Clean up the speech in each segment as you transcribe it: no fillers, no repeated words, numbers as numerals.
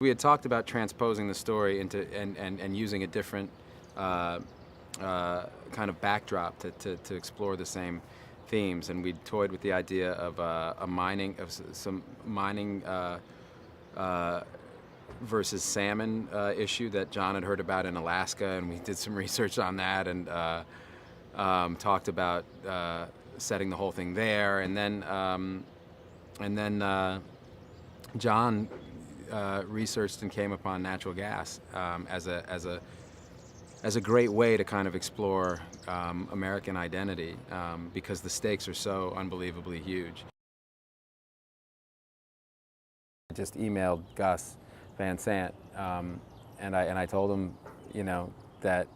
We had talked about transposing the story into and using a different kind of backdrop to explore the same themes, and we toyed with the idea of some mining versus salmon issue that John had heard about in Alaska, and we did some research on that and talked about setting the whole thing there, and then John researched and came upon natural gas as a great way to kind of explore American identity because the stakes are so unbelievably huge. I just emailed Gus Van Sant, and I told him, you know, that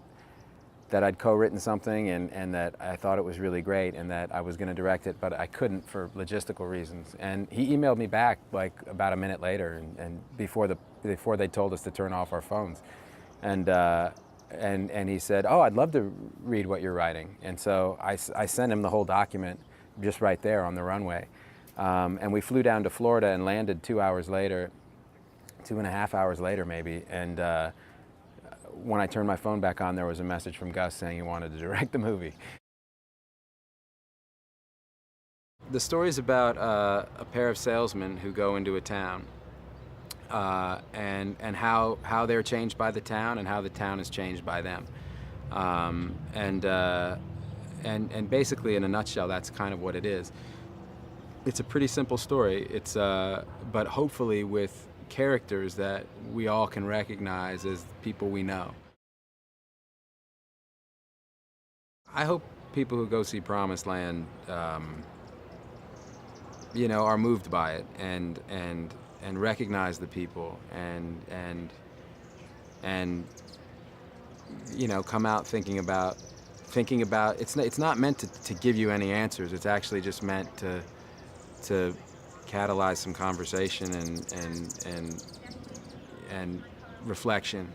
I'd co-written something and that I thought it was really great and that I was going to direct it, but I couldn't for logistical reasons. And he emailed me back like about a minute later, and before they told us to turn off our phones, and he said, "Oh, I'd love to read what you're writing." And so I sent him the whole document just right there on the runway, and we flew down to Florida and landed 2 hours later, 2.5 hours later maybe, and when I turned my phone back on, there was a message from Gus saying he wanted to direct the movie. The story is about a pair of salesmen who go into a town, and how they're changed by the town and how the town is changed by them, and basically in a nutshell, that's kind of what it is. It's a pretty simple story. But hopefully with characters that we all can recognize as people we know. I hope people who go see Promised Land, you know, are moved by it and recognize the people and you know, come out thinking about it's not meant to give you any answers. It's actually just meant to catalyze some conversation and reflection,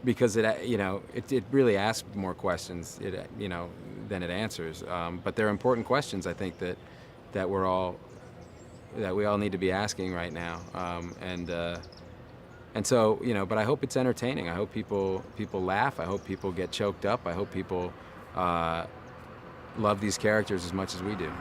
because it really asks more questions than it answers, but they're important questions, I think, that we all need to be asking right now, and so, you know, but I hope it's entertaining. I hope people laugh. I hope people get choked up. I hope people love these characters as much as we do.